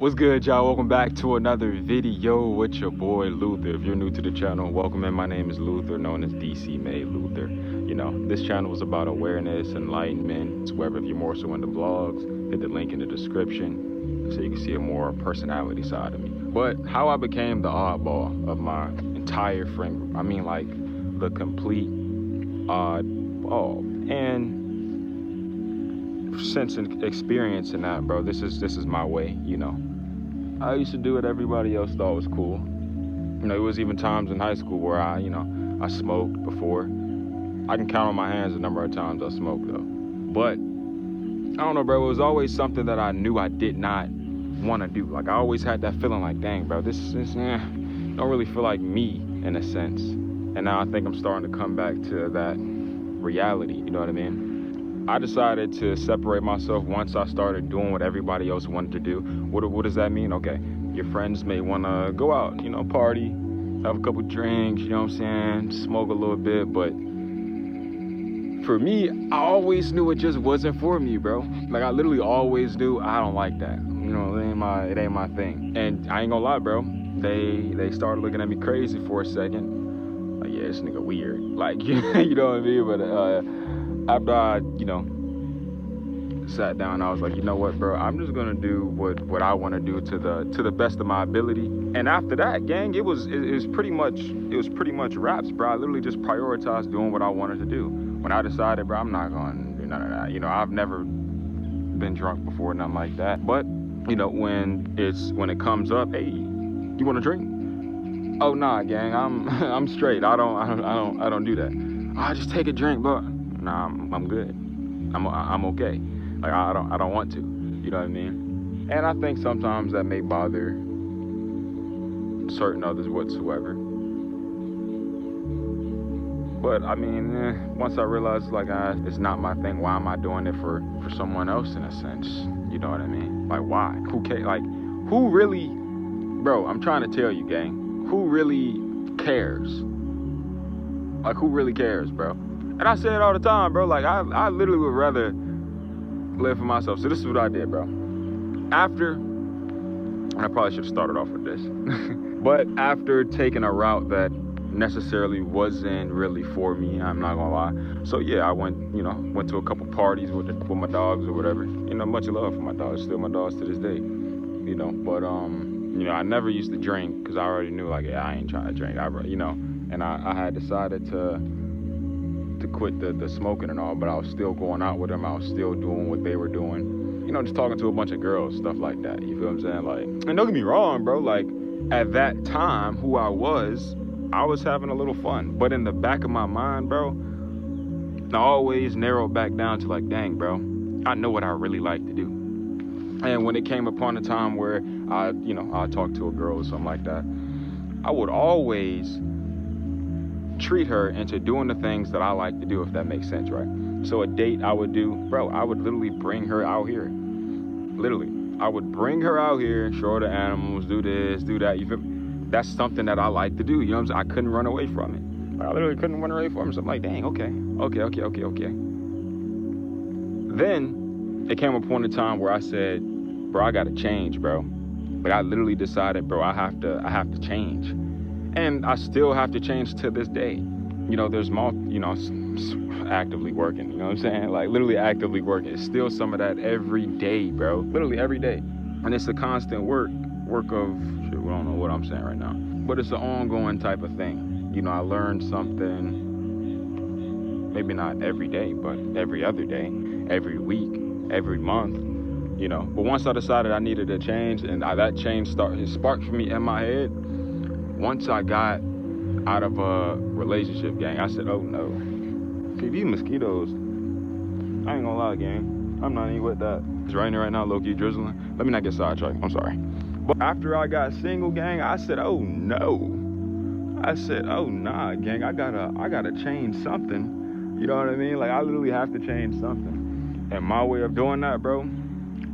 What's good, y'all? Welcome back to another video with your boy Luther. If you're new to the channel, welcome in. My name is Luther, known as DC Made Luther. You know, this channel is about awareness, enlightenment. It's wherever if you're more so into vlogs, hit the link in the description so you can see a more personality side of me. But how I became the oddball of my entire friend group, I mean like the complete oddball. And since experiencing that, bro, this is my way, you know. I used to do what everybody else thought was cool. You know, it was even times in high school where I smoked before. I can count on my hands the number of times I smoked though. But I don't know, bro, it was always something that I knew I did not want to do. Like I always had that feeling like, dang, bro, this don't really feel like me in a sense. And now I think I'm starting to come back to that reality, you know what I mean? I decided to separate myself once I started doing what everybody else wanted to do. What does that mean? Okay, your friends may want to go out, you know, party, have a couple drinks, you know what I'm saying, smoke a little bit, but for me, I always knew it just wasn't for me, bro. Like I literally always knew I don't like that. You know, it ain't my thing. And I ain't gonna lie, bro. They started looking at me crazy for a second. Like, yeah, this nigga weird. Like, you know what I mean? But after I, sat down, I was like, you know what, bro? I'm just gonna do what I want to do to the best of my ability. And after that, gang, it was pretty much raps, bro. I literally just prioritized doing what I wanted to do. When I decided, bro, I'm not gonna do none of that. You know, I've never been drunk before, nothing like that. But you know, when it comes up, hey, you want to drink? Oh nah, gang, I'm straight. I don't do that. I just take a drink, but nah, I'm good. I'm okay. Like I don't want to. You know what I mean? And I think sometimes that may bother certain others whatsoever. But I mean, once I realized like it's not my thing, why am I doing it for someone else in a sense? You know what I mean? Like why? Who cares? Like who really, bro, I'm trying to tell you, gang, who really cares? Like who really cares, bro? And I say it all the time, bro. Like I literally would rather live for myself. So this is what I did, bro. After, and I probably should have started off with this, but after taking a route that necessarily wasn't really for me, I'm not gonna lie. So yeah, I went to a couple parties with my dogs or whatever. You know, much love for my dogs, still my dogs to this day. You know, but I never used to drink because I already knew like, yeah, I ain't trying to drink. And I had decided to quit the smoking and all, but I was still going out with them. I was still doing what they were doing. You know, just talking to a bunch of girls, stuff like that. You feel what I'm saying? Like, and don't get me wrong, bro. Like, at that time, who I was having a little fun. But in the back of my mind, bro, I always narrowed back down to like, dang, bro, I know what I really like to do. And when it came upon a time where I talk to a girl or something like that, I would always treat her into doing the things that I like to do, if that makes sense, right? So a date I would do, bro, I would literally bring her out here. Literally. I would bring her out here, show her the animals, do this, do that, you feel me? That's something that I like to do, you know what I'm saying? I couldn't run away from it. Like, I literally couldn't run away from it. So I'm like, dang, okay. Then it came upon a time where I said, bro, I gotta change, bro. Like I literally decided, bro, I have to change. And I still have to change to this day. You know, there's actively working, you know what I'm saying? Like literally actively working. It's still some of that every day, bro. Literally every day. And it's a constant work of, shit, we don't know what I'm saying right now. But it's an ongoing type of thing. You know, I learned something, maybe not every day, but every other day, every week, every month, you know. But once I decided I needed to change, and that change sparked for me in my head, once I got out of a relationship, gang, I said, oh no. See, these mosquitoes, I ain't gonna lie, gang, I'm not even with that. It's raining right now, low-key drizzling. Let me not get sidetracked, I'm sorry. But after I got single, gang, I said, oh no. I said, oh nah, gang, I gotta change something. You know what I mean? Like, I literally have to change something. And my way of doing that, bro,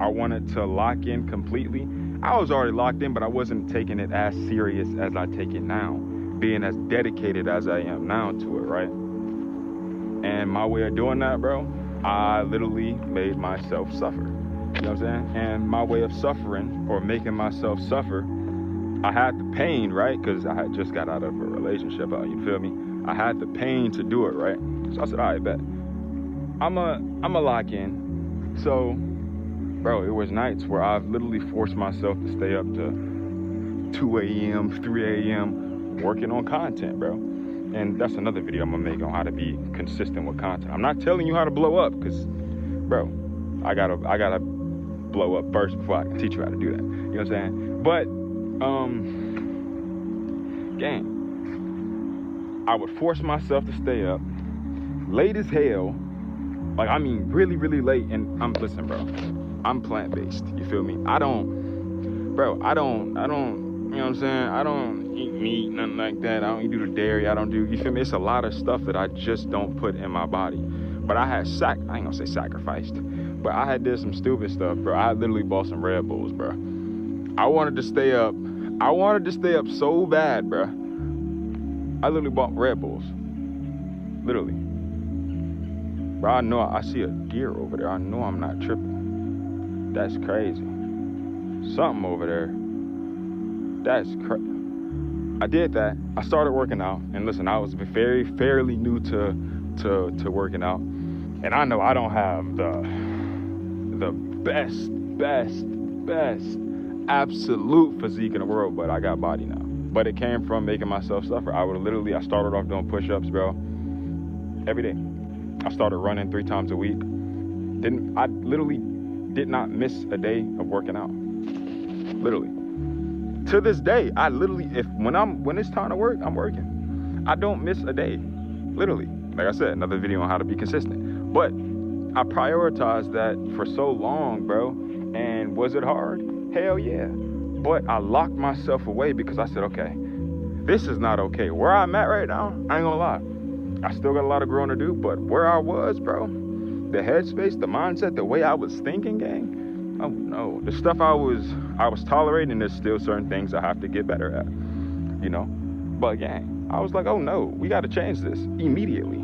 I wanted to lock in completely. I was already locked in, but I wasn't taking it as serious as I take it now, being as dedicated as I am now to it, right? And my way of doing that, bro, I literally made myself suffer. You know what I'm saying? And my way of suffering or making myself suffer, I had the pain, right? Because I had just got out of a relationship, you feel me? I had the pain to do it, right? So I said, all right, bet. I'ma lock in. So, bro, it was nights where I've literally forced myself to stay up to 2 a.m., 3 a.m. working on content, bro. And that's another video I'm gonna make on how to be consistent with content. I'm not telling you how to blow up, because, bro, I gotta blow up first before I can teach you how to do that. You know what I'm saying? But, gang, I would force myself to stay up late as hell. Like, I mean, really, really late. And listen, bro, I'm plant-based. You feel me? I don't, you know what I'm saying? I don't eat meat, nothing like that. I don't do the dairy. I don't do, you feel me? It's a lot of stuff that I just don't put in my body. But I had I ain't gonna say sacrificed, but I had did some stupid stuff, bro. I literally bought some Red Bulls, bro. I wanted to stay up. I wanted to stay up so bad, bro. I literally bought Red Bulls. Literally. Bro, I know I see a deer over there. I know I'm not tripping. That's crazy. Something over there. That's crazy. I did that. I started working out. And listen, I was fairly new to working out. And I know I don't have the best absolute physique in the world, but I got body now. But it came from making myself suffer. I started off doing push-ups, bro, every day. I started running 3 times a week. I literally did not miss a day of working out. Literally. To this day, I literally, when it's time to work, I'm working. I don't miss a day. Literally. Like I said, another video on how to be consistent. But I prioritized that for so long, bro. And was it hard? Hell yeah. But I locked myself away because I said, okay, this is not okay. Where I'm at right now, I ain't gonna lie. I still got a lot of growing to do, but where I was, bro, the headspace, the mindset, the way I was thinking, gang, oh no. The stuff I was tolerating, there's still certain things I have to get better at, you know? But gang, I was like, oh no, we gotta change this immediately.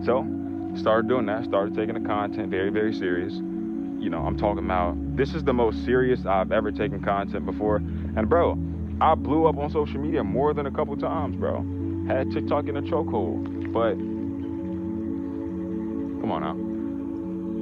So, started doing that, started taking the content very, very serious. You know, I'm talking about, this is the most serious I've ever taken content before. And bro, I blew up on social media more than a couple times, bro. Had TikTok in a chokehold, but come on now.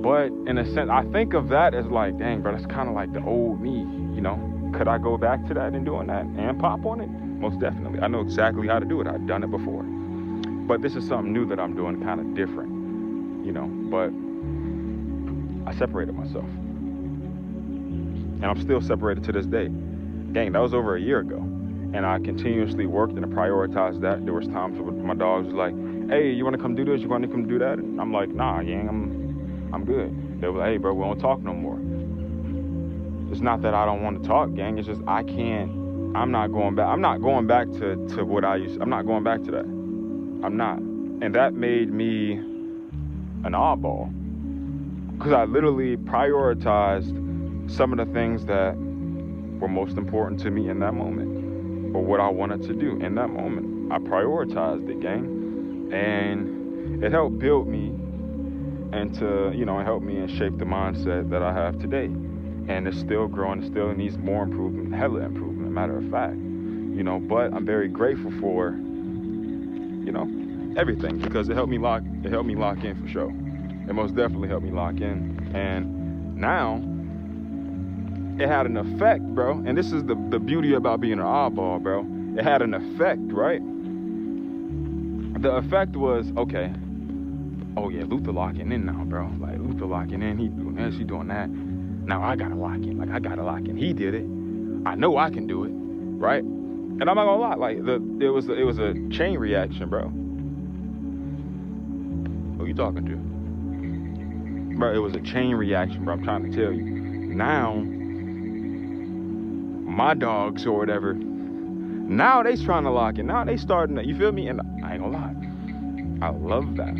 But in a sense, I think of that as like, dang, bro, that's kind of like the old me, you know? Could I go back to that and doing that and pop on it? Most definitely. I know exactly how to do it. I've done it before. But this is something new that I'm doing, kind of different, you know? But I separated myself. And I'm still separated to this day. Dang, that was over a year ago. And I continuously worked and I prioritized that. There was times where my dogs was like, hey, you want to come do this? You want to come do that? And I'm like, nah, gang, I'm good. They were like, hey, bro, we don't talk no more. It's not that I don't want to talk, gang. It's just I'm not going back. I'm not going back to what I used. I'm not going back to that. I'm not. And that made me an oddball. Because I literally prioritized some of the things that were most important to me in that moment, or what I wanted to do in that moment. I prioritized it, gang. And it helped build me and it helped me and shape the mindset that I have today. And it's still growing, it still needs more improvement, hella improvement, matter of fact. You know, but I'm very grateful for, you know, everything, because it helped me lock in for sure. It most definitely helped me lock in. And now, it had an effect, bro. And this is the beauty about being an oddball, bro. It had an effect, right? The effect was, okay, oh yeah, Luther locking in now, bro. Like, Luther locking in, he doing this, he doing that. Now I gotta lock in, like I gotta lock in. He did it. I know I can do it, right? And I'm not gonna lie, like it was a chain reaction, bro. Who you talking to? Bro, it was a chain reaction, bro. I'm trying to tell you. Now, my dogs or whatever, now they trying to lock in. Now they starting to, you feel me? And I ain't gonna lie, I love that.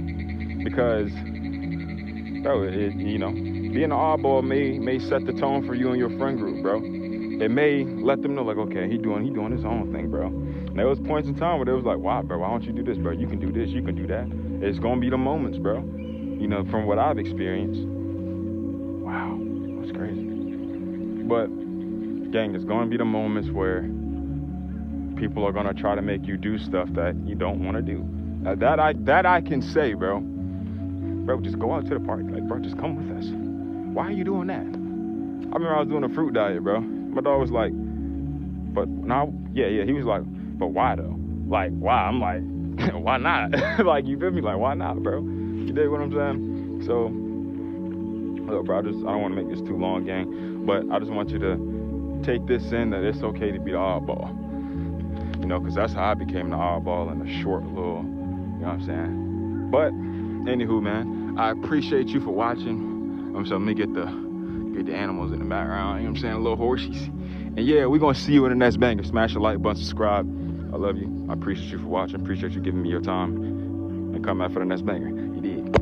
Because, bro, being an oddball may set the tone for you and your friend group, bro. It may let them know, like, okay, he doing his own thing, bro. And there was points in time where they was like, wow, bro, why don't you do this, bro? You can do this, you can do that. It's gonna be the moments, bro. You know, from what I've experienced. Wow. crazy. But gang, there's gonna be the moments where people are gonna try to make you do stuff that you don't want to do. That I can say, bro. Bro, just go out to the park. Like, bro, just come with us. Why are you doing that? I remember I was doing a fruit diet, bro. My dog was like, but now, yeah. He was like, but why though? Like, why? I'm like, why not? Like, you feel me? Like, why not, bro? You dig what I'm saying? So, look, bro, I don't want to make this too long, gang. But I just want you to take this in that it's okay to be the oddball. You know, because that's how I became the oddball in a short little, you know what I'm saying? But, anywho, man, I appreciate you for watching. So let me get the animals in the background, you know what I'm saying? Little horsies. And yeah, we're going to see you in the next banger. Smash the like button, subscribe. I love you. I appreciate you for watching. Appreciate you giving me your time. And come out for the next banger. You did.